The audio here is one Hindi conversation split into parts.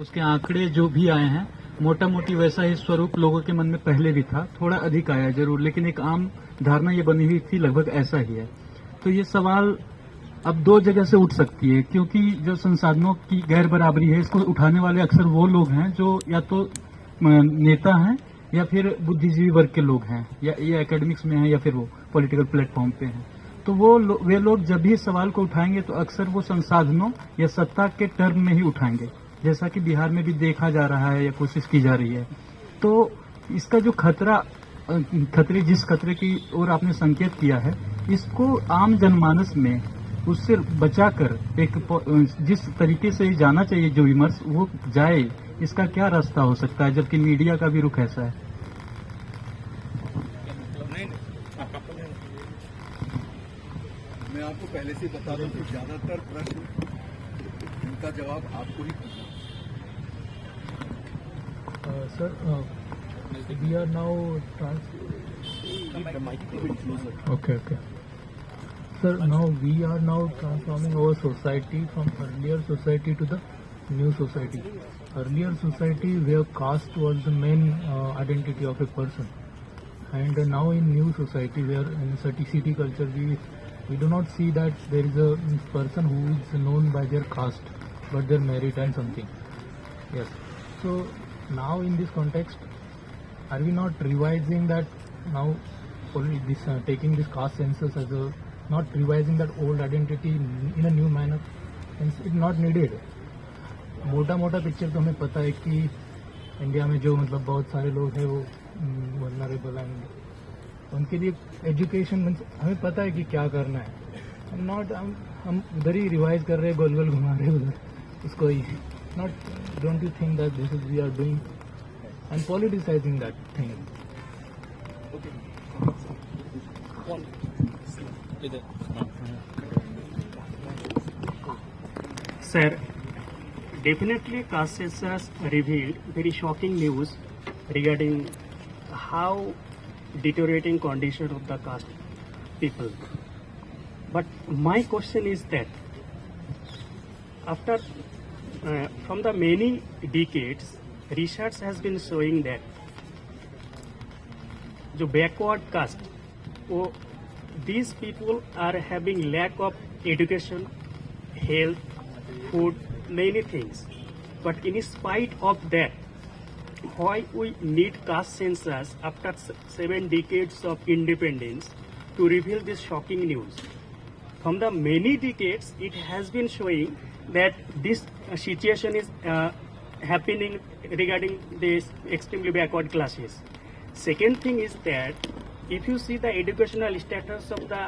उसके आंकड़े जो भी आए हैं मोटा मोटी वैसा ही स्वरूप लोगों के मन में पहले भी था, थोड़ा अधिक आया जरूर, लेकिन एक आम धारणा ये बनी हुई थी लगभग ऐसा ही है। तो ये सवाल अब दो जगह से उठ सकती है, क्योंकि जो संसाधनों की गैर बराबरी है इसको उठाने वाले अक्सर वो लोग हैं जो या तो नेता हैं या फिर बुद्धिजीवी वर्ग के लोग हैं, या ये एकेडमिक्स में हैं या फिर वो पॉलिटिकल प्लेटफॉर्म पे हैं। तो वे लोग जब भी सवाल को उठाएंगे तो अक्सर वो संसाधनों या सत्ता के टर्म में ही उठाएंगे, जैसा कि बिहार में भी देखा जा रहा है या कोशिश की जा रही है। तो इसका जो जिस खतरे की ओर आपने संकेत किया है, इसको आम जनमानस में उससे बचाकर एक जिस तरीके से जाना चाहिए जो विमर्श वो जाए, इसका क्या रास्ता हो सकता है, जबकि मीडिया का भी रुख ऐसा है? मैं आपको पहले से बता दूं कि ज्यादातर प्रश्न इनका जवाब आपको ही sir we are now okay. Sir, now we are now transforming our society from earlier society to the new society. Earlier society where caste was the main identity of a person, and now in new society where in city culture we do not see that there is a person who is known by their caste but their merit and something. Yes. So now in this context, are we not revising that now? Only this taking this caste census as a not revising that old identity in a new manner, and it's not needed. मोटा पिक्चर तो हमें पता है कि इंडिया में जो मतलब बहुत सारे लोग हैं वो वल्नरेबल एंड उनके लिए एजुकेशन हमें पता है कि क्या करना है। हम उधर ही रिवाइज कर रहे हैं, गोल घुमा रहे हैं उधर उसको ही। Not don't you think that this is we are doing and politicising that thing? Sir, definitely caste census revealed very shocking news regarding how deteriorating condition of the caste people. But my question is that after from the many decades, research has been showing that जो backward caste, these people are having lack of education, health, food, many things. But in spite of that, why we need caste census after 7 decades of independence to reveal this shocking news? From the many decades, it has been showing that this situation is happening regarding these extremely backward classes. Second thing is that if you see the educational status of the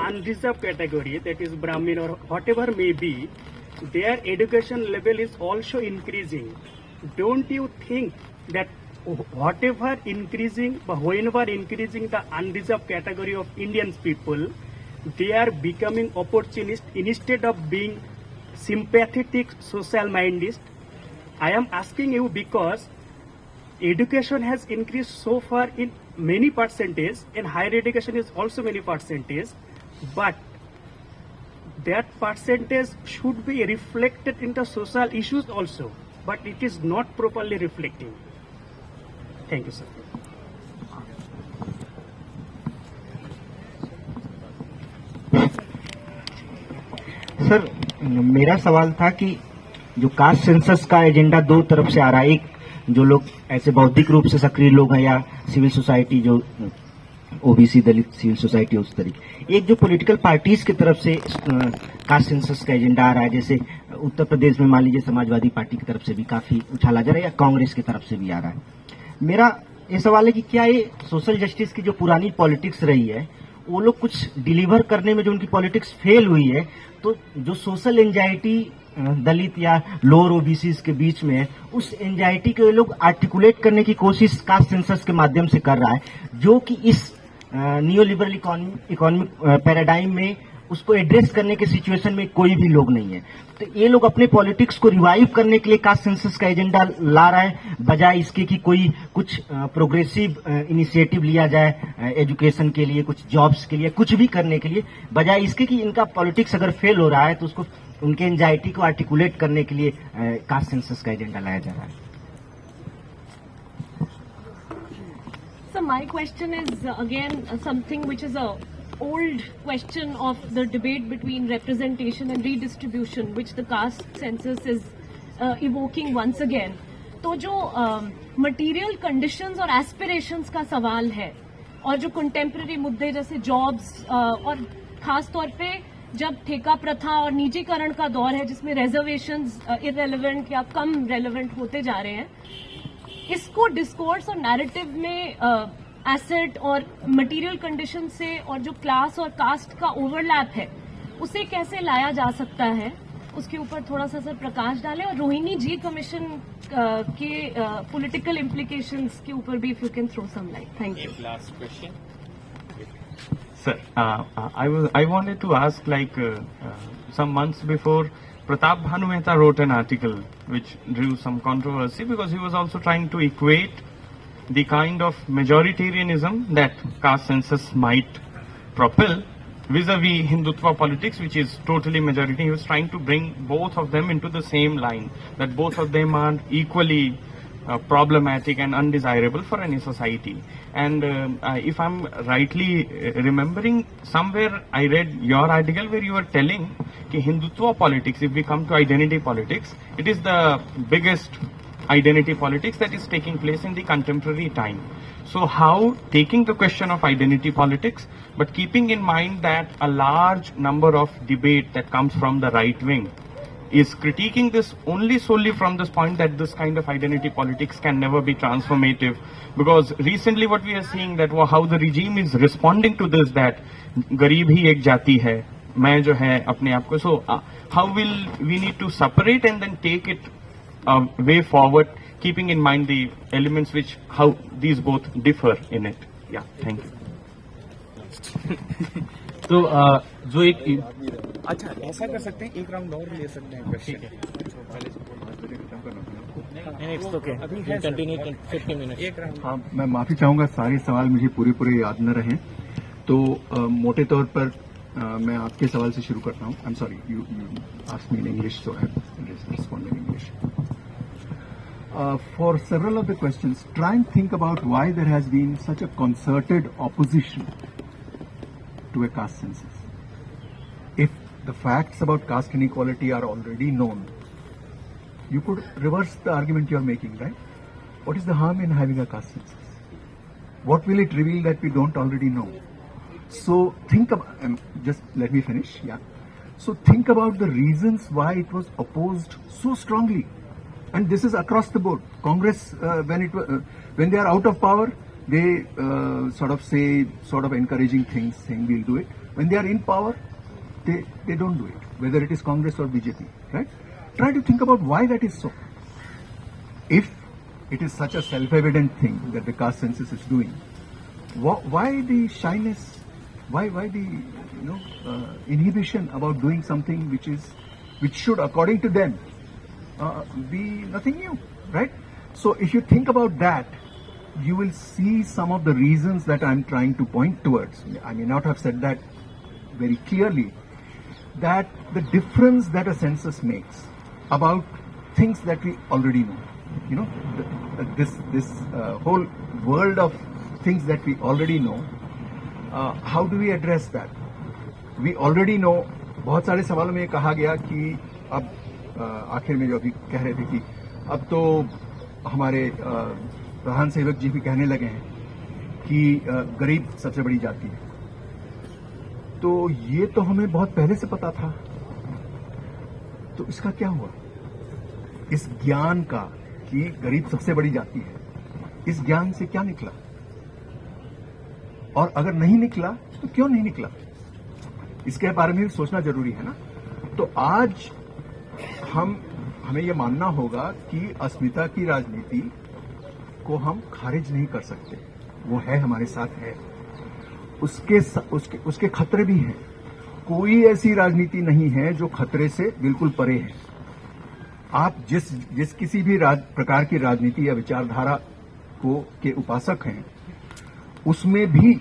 unreserved category, that is Brahmin or whatever may be, their education level is also increasing. Don't you think that whenever increasing the unreserved category of Indian people, they are becoming opportunist instead of being sympathetic social mindist? I am asking you because education has increased so far in many percentage, and higher education is also many percentage, but that percentage should be reflected in the social issues also, but it is not properly reflecting. Thank you, sir. Sir, मेरा सवाल था कि जो कास्ट सेंसस का एजेंडा दो तरफ से आ रहा है, एक जो लोग ऐसे बौद्धिक रूप से सक्रिय लोग हैं या सिविल सोसाइटी जो ओबीसी दलित सिविल सोसाइटी उस तरीके, एक जो पॉलिटिकल पार्टीज की तरफ से कास्ट सेंसस का एजेंडा आ रहा है, जैसे उत्तर प्रदेश में मान लीजिए समाजवादी पार्टी की तरफ से भी काफी उछाला जा रहा है या कांग्रेस की तरफ से भी आ रहा है। मेरा ये सवाल है कि क्या ये सोशल जस्टिस की जो पुरानी पॉलिटिक्स रही है वो लोग कुछ डिलीवर करने में जो उनकी पॉलिटिक्स फेल हुई है, तो जो सोशल एंजाइटी दलित या लोअर ओबीसी के बीच में है, उस एंजाइटी को ये लोग आर्टिकुलेट करने की कोशिश कास्ट सेंसस के माध्यम से कर रहा है, जो कि इस नियोलिबरल इकोनॉमिक पैराडाइम में उसको एड्रेस करने के सिचुएशन में कोई भी लोग नहीं है। तो ये लोग अपने पॉलिटिक्स को रिवाइव करने के लिए कास्ट सेंसस का एजेंडा ला रहा है, बजाय इसके कि कोई कुछ प्रोग्रेसिव इनिशिएटिव लिया जाए एजुकेशन के लिए, कुछ जॉब्स के लिए, कुछ भी करने के लिए, बजाय इसके कि इनका पॉलिटिक्स अगर फेल हो रहा है तो उसको उनके एंजाइटी को आर्टिकुलेट करने के लिए कास्ट सेंसस का एजेंडा लाया जा रहा है? So my question is again something which is a old question of the debate between representation and redistribution, which the caste census is evoking once again. तो जो material conditions और aspirations का सवाल है और जो contemporary मुद्दे जैसे jobs और खास तौर पे जब ठेका प्रथा और निजीकरण का दौर है जिसमें reservations irrelevant या कम relevant होते जा रहे हैं, इसको डिस्कोर्स और नैरेटिव में एसेट और मटेरियल कंडीशन से और जो क्लास और कास्ट का ओवरलैप है उसे कैसे लाया जा सकता है, उसके ऊपर थोड़ा सा सर प्रकाश डालें। और रोहिणी जी कमीशन के पॉलिटिकल इम्प्लीकेशंस के ऊपर भी if you can throw some light. Thank you. Last question. Sir, I wanted to ask, some months before, Pratap Bhanu Mehta wrote an article which drew some controversy because he was also trying to equate the kind of majoritarianism that caste census might propel vis-a-vis Hindutva politics, which is totally majority. He was trying to bring both of them into the same line, that both of them are equally problematic and undesirable for any society. And if I'm rightly remembering, somewhere I read your article where you were telling that Hindutva politics, if we come to identity politics, it is the biggest identity politics that is taking place in the contemporary time. So how, taking the question of identity politics, but keeping in mind that a large number of debate that comes from the right wing is critiquing this only solely from this point that this kind of identity politics can never be transformative, because recently what we are seeing that how the regime is responding to this, that गरीब ही एक जाति है, मैं जो है अपने आप को, so how will we need to separate and then take it way forward, keeping in mind the elements which how these both differ in it? Yeah, thank you. तो जो एक अच्छा, ऐसा कर सकते हैं, एक राउंड और ले सकते हैं क्वेश्चन। इट्स ओके, अभी कंटिन्यू 50 मिनट, एक राउंड। हाँ, मैं माफी चाहूंगा, सारे सवाल मुझे पूरे याद न रहे, तो मोटे तौर पर मैं आपके सवाल से शुरू करता हूँ। I am sorry, you asked me in English, so I respond in English. For several of the questions, try and think about why there has been such a concerted opposition to a caste census. If the facts about caste inequality are already known, you could reverse the argument you are making, right? What is the harm in having a caste census? What will it reveal that we don't already know? So think about, just let me finish, yeah. So think about the reasons why it was opposed so strongly. And this is across the board. Congress, when they are out of power, they sort of encouraging things, saying we'll do it. When they are in power, they don't do it. Whether it is Congress or BJP, right? Try to think about why that is so. If it is such a self-evident thing that the caste census is doing, why the shyness? Why the inhibition about doing something which should, according to them, be nothing new, right? So if you think about that, you will see some of the reasons that I'm trying to point towards. I may not have said that very clearly, that the difference that a census makes about things that we already know, this whole world of things that we already know, how do we address that? We already know, बहुत सारे सवालों में कहा गया कि अब आखिर में जो अभी कह रहे थे कि अब तो हमारे प्रधान सेवक जी भी कहने लगे हैं कि गरीब सबसे बड़ी जाति है। तो ये तो हमें बहुत पहले से पता था, तो इसका क्या हुआ? इस ज्ञान का कि गरीब सबसे बड़ी जाति है, इस ज्ञान से क्या निकला? और अगर नहीं निकला तो क्यों नहीं निकला? इसके बारे में भी सोचना जरूरी है ना। तो आज हमें यह मानना होगा कि अस्मिता की राजनीति को हम खारिज नहीं कर सकते, वो है, हमारे साथ है, उसके खतरे भी हैं। कोई ऐसी राजनीति नहीं है जो खतरे से बिल्कुल परे है। आप जिस किसी भी प्रकार की राजनीति या विचारधारा के उपासक हैं, उसमें भी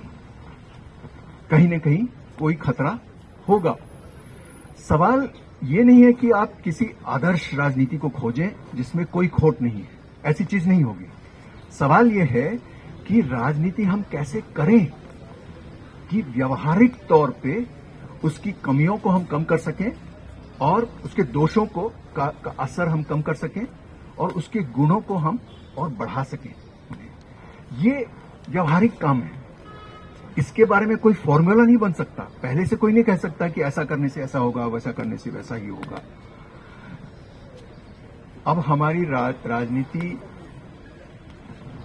कहीं न कहीं कोई खतरा होगा। सवाल ये नहीं है कि आप किसी आदर्श राजनीति को खोजें जिसमें कोई खोट नहीं है, ऐसी चीज नहीं होगी। सवाल यह है कि राजनीति हम कैसे करें कि व्यवहारिक तौर पे उसकी कमियों को हम कम कर सकें और उसके दोषों का असर हम कम कर सकें और उसके गुणों को हम और बढ़ा सकें। ये व्यवहारिक काम है, इसके बारे में कोई फॉर्मूला नहीं बन सकता। पहले से कोई नहीं कह सकता कि ऐसा करने से ऐसा होगा, वैसा करने से वैसा ही होगा। अब हमारी राजनीति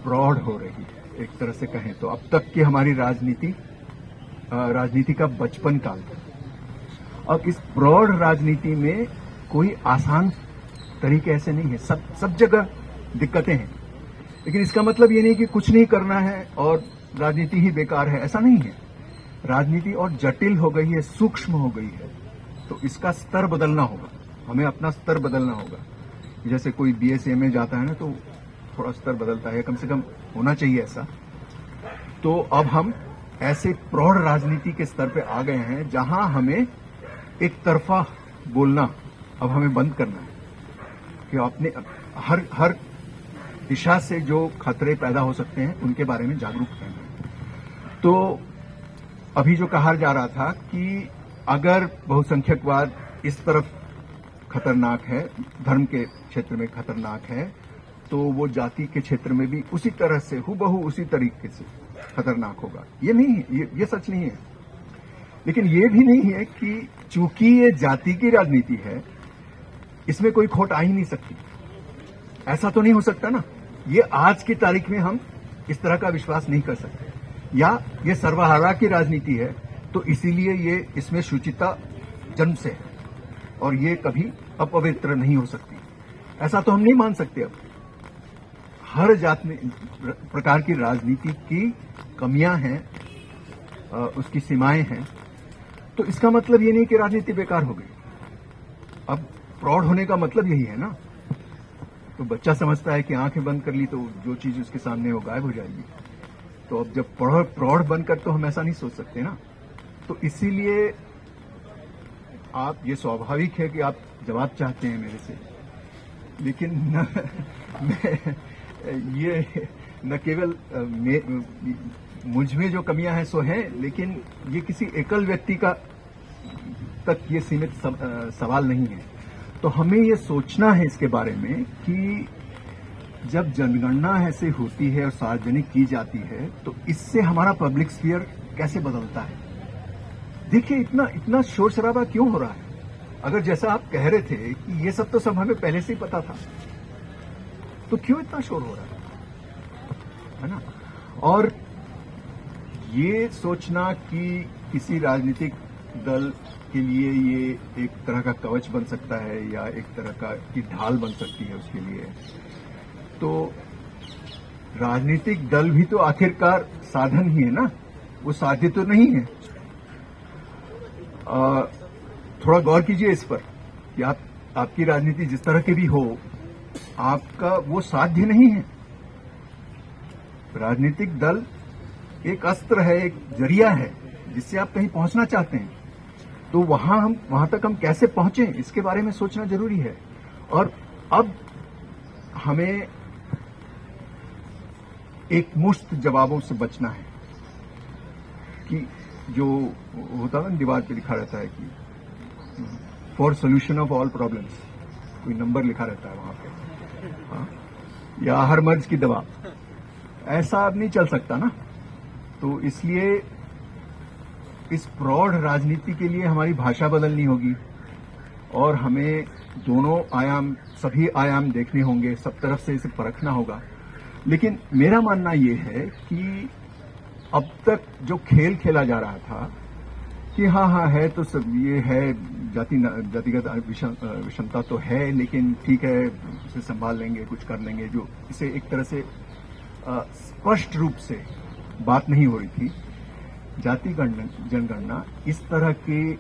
प्रौढ़ हो रही है, एक तरह से कहें तो। अब तक की हमारी राजनीति का बचपन काल था। अब इस प्रौढ़ राजनीति में कोई आसान तरीके ऐसे नहीं है, सब जगह दिक्कतें हैं। लेकिन इसका मतलब ये नहीं कि कुछ नहीं करना है और राजनीति ही बेकार है, ऐसा नहीं है। राजनीति और जटिल हो गई है, सूक्ष्म हो गई है, तो इसका स्तर बदलना होगा, हमें अपना स्तर बदलना होगा। जैसे कोई बीएसए में जाता है ना, तो थोड़ा स्तर बदलता है, कम से कम होना चाहिए ऐसा। तो अब हम ऐसे प्रौढ़ राजनीति के स्तर पे आ गए हैं जहां हमें एक तरफा बोलना अब हमें बंद करना है कि अपने हर दिशा से जो खतरे पैदा हो सकते हैं उनके बारे में जागरूक रहना है। तो अभी जो कहा जा रहा था कि अगर बहुसंख्यकवाद इस तरफ खतरनाक है, धर्म के क्षेत्र में खतरनाक है, तो वो जाति के क्षेत्र में भी उसी तरह से हूबहू उसी तरीके से खतरनाक होगा। ये नहीं है, ये सच नहीं है। लेकिन ये भी नहीं है कि चूंकि ये जाति की राजनीति है, इसमें कोई खोट आ ही नहीं सकती। ऐसा तो नहीं हो सकता ना। ये आज की तारीख में हम इस तरह का विश्वास नहीं कर सकते। या ये सर्वहारा की राजनीति है, तो इसीलिए ये इसमें शुचिता जन्म से है और ये कभी अपवित्र नहीं हो सकती, ऐसा तो हम नहीं मान सकते। अब हर जात में प्रकार की राजनीति की कमियां हैं, उसकी सीमाएं हैं। तो इसका मतलब ये नहीं कि राजनीति बेकार हो गई। अब प्रौढ़ होने का मतलब यही है ना। तो बच्चा समझता है कि आंखें बंद कर ली तो जो चीज उसके सामने वो गायब हो जाएगी। तो अब जब प्रौढ़ बनकर तो हम ऐसा नहीं सोच सकते ना। तो इसीलिए आप, ये स्वाभाविक है कि आप जवाब चाहते हैं मेरे से, लेकिन ये न केवल मुझ में जो कमियां हैं सो हैं, लेकिन ये किसी एकल व्यक्ति का तक ये सीमित सवाल नहीं है। तो हमें ये सोचना है इसके बारे में कि जब जनगणना ऐसे होती है और सार्वजनिक की जाती है, तो इससे हमारा पब्लिक स्फीयर कैसे बदलता है। देखिए इतना शोर शराबा क्यों हो रहा है। अगर जैसा आप कह रहे थे कि ये सब हमें पहले से ही पता था, तो क्यों इतना शोर हो रहा है ना। और ये सोचना कि किसी राजनीतिक दल के लिए ये एक तरह का कवच बन सकता है या एक तरह की ढाल बन सकती है उसके लिए, तो राजनीतिक दल भी तो आखिरकार साधन ही है ना, वो साध्य तो नहीं है। थोड़ा गौर कीजिए इस पर कि आपकी राजनीति जिस तरह की भी हो, आपका वो साध्य नहीं है। राजनीतिक दल एक अस्त्र है, एक जरिया है जिससे आप कहीं पहुंचना चाहते हैं। तो वहां तक हम कैसे पहुंचे, इसके बारे में सोचना जरूरी है। और अब हमें एक मुश्त जवाबों से बचना है कि जो होता है ना, दीवार पे लिखा रहता है कि for solution of all problems, कोई नंबर लिखा रहता है वहां पे, हाँ? या हर मर्ज की दवा, ऐसा अब नहीं चल सकता ना। तो इसलिए इस प्रौढ़ राजनीति के लिए हमारी भाषा बदलनी होगी और हमें दोनों आयाम, सभी आयाम देखने होंगे, सब तरफ से इसे परखना होगा। लेकिन मेरा मानना यह है कि अब तक जो खेल खेला जा रहा था कि हाँ है तो सब ये है, जातिगत विषमता तो है, लेकिन ठीक है इसे संभाल लेंगे, कुछ कर लेंगे, जो इसे एक तरह से स्पष्ट रूप से बात नहीं हो रही थी। जाति जनगणना इस तरह की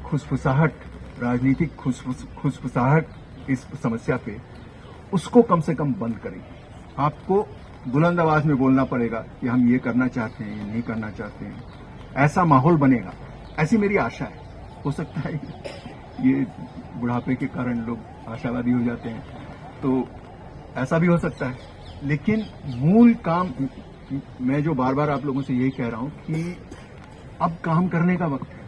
खुसफुसाहट, राजनीतिक खुसफुसाहट इस समस्या पे, उसको कम से कम बंद करेगी। आपको बुलंद आवाज में बोलना पड़ेगा कि हम ये करना चाहते हैं, ये नहीं करना चाहते हैं। ऐसा माहौल बनेगा, ऐसी मेरी आशा है। हो सकता है ये बुढ़ापे के कारण लोग आशावादी हो जाते हैं, तो ऐसा भी हो सकता है। लेकिन मूल काम, मैं जो बार बार आप लोगों से यही कह रहा हूं कि अब काम करने का वक्त है।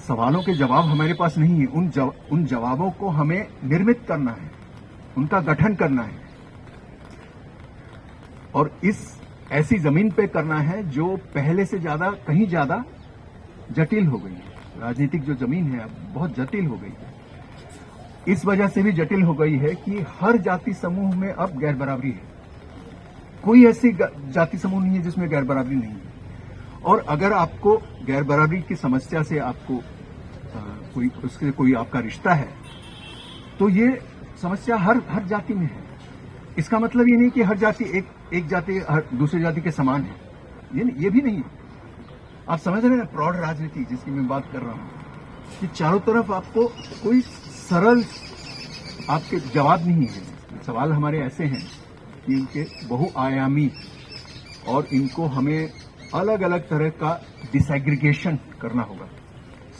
सवालों के जवाब हमारे पास नहीं है, उन जवाबों को हमें निर्मित करना है, उनका गठन करना है, और इस ऐसी जमीन पे करना है जो पहले से ज्यादा, कहीं ज्यादा जटिल हो गई है। राजनीतिक जो जमीन है अब बहुत जटिल हो गई है। इस वजह से भी जटिल हो गई है कि हर जाति समूह में अब गैर बराबरी है। कोई ऐसी जाति समूह नहीं है जिसमें गैर बराबरी नहीं है। और अगर आपको गैर बराबरी की समस्या से आपको कोई आपका रिश्ता है, तो ये समस्या हर जाति में है। इसका मतलब ये नहीं कि हर जाति एक जाति दूसरी जाति के समान है, ये भी नहीं है। आप समझ रहे हैं ना, प्रौढ़ राजनीति जिसकी मैं बात कर रहा हूं, कि चारों तरफ आपको कोई सरल आपके जवाब नहीं है। सवाल हमारे ऐसे हैं कि इनके बहुआयामी, और इनको हमें अलग अलग तरह का डिसएग्रीगेशन करना होगा।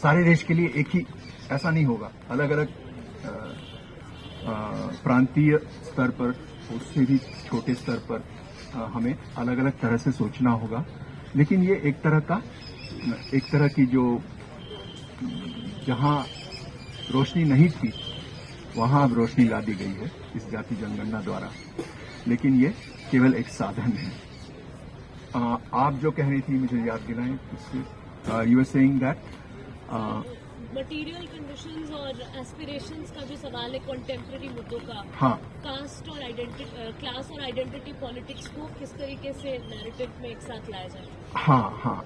सारे देश के लिए एक ही ऐसा नहीं होगा, अलग अलग प्रांतीय स्तर पर, उससे भी छोटे स्तर पर हमें अलग अलग तरह से सोचना होगा। लेकिन ये एक तरह की जो जहां रोशनी नहीं थी वहां अब रोशनी ला दी गई है इस जाति जनगणना द्वारा। लेकिन ये केवल एक साधन है। आप जो कह रही थी मुझे याद दिलाएं, you are saying that material conditions और एस्पिरेशंस का जो सवाल है कंटेम्प्रेरी मुद्दों का, हाँ, कास्ट और क्लास और आइडेंटिटी पॉलिटिक्स को किस तरीके से नैरेटिव में एक साथ लाया जाए? हाँ।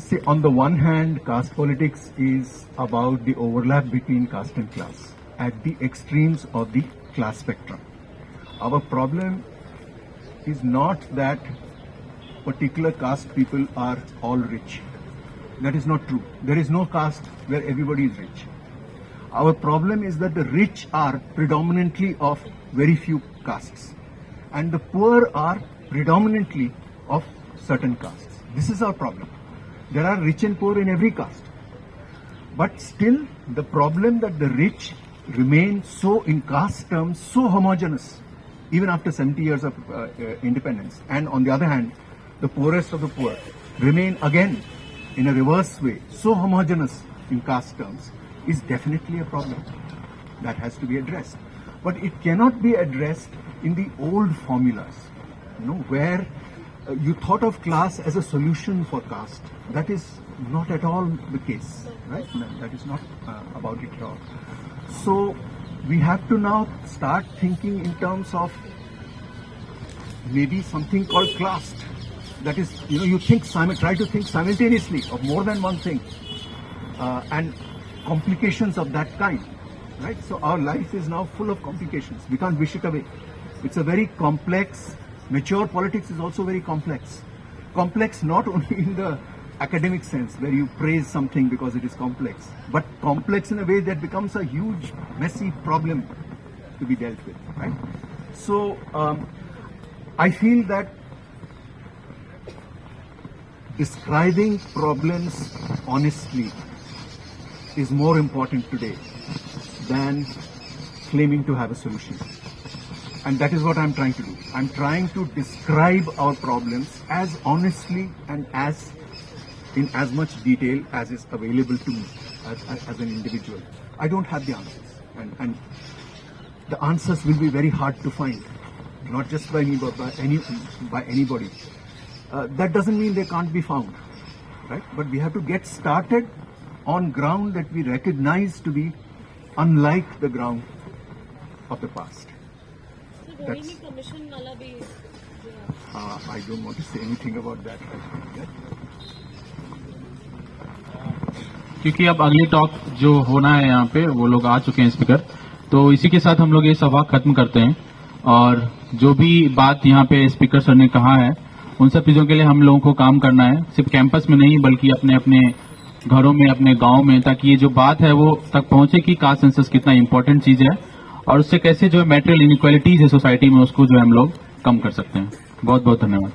See, on the one hand, caste politics is about the overlap between caste and class at the extremes of the class spectrum. Our problem is not that particular caste people are all rich. That is not true. There is no caste where everybody is rich. Our problem is that the rich are predominantly of very few castes, and the poor are predominantly of certain castes. This is our problem. There are rich and poor in every caste. But still, the problem that the rich remain so, in caste terms, so homogeneous, even after 70 years of independence. And on the other hand, the poorest of the poor remain again in a reverse way, so homogeneous in caste terms, is definitely a problem that has to be addressed. But it cannot be addressed in the old formulas, where you thought of class as a solution for caste. That is not at all the case, right? No, that is not about it at all. So we have to now start thinking in terms of maybe something called class. That is, you try to think simultaneously of more than one thing, and complications of that kind, right? So our life is now full of complications. We can't wish it away. It's a very complex. Mature politics is also very complex. Complex not only in the academic sense, where you praise something because it is complex, but complex in a way that becomes a huge, messy problem to be dealt with, right? So, I feel that describing problems honestly is more important today than claiming to have a solution. And that is what I'm trying to do. I'm trying to describe our problems as honestly and in as much detail as is available to me as an individual. I don't have the answers. And the answers will be very hard to find. Not just by me, but by anybody. That doesn't mean they can't be found, right? But we have to get started on ground that we recognize to be unlike the ground of the past. Rohini commission वाला भी I don't want to say anything about that right now. क्योंकि अब अगली टॉक जो होना है यहाँ पे वो लोग आ चुके हैं स्पीकर, तो इसी के साथ हम लोग ये सभा खत्म करते हैं। और जो भी बात यहाँ पे स्पीकर सर ने कहा है उन सब चीजों के लिए हम लोगों को काम करना है, सिर्फ कैंपस में नहीं बल्कि अपने अपने घरों में, अपने गाँव में, ताकि ये जो बात है वो तक पहुंचे कि कास्ट सेंसस कितना इंपॉर्टेंट चीज है और उससे कैसे जो मैटेरियल इनइक्वालिटीज है सोसाइटी में उसको जो है हम लोग कम कर सकते हैं। बहुत बहुत धन्यवाद।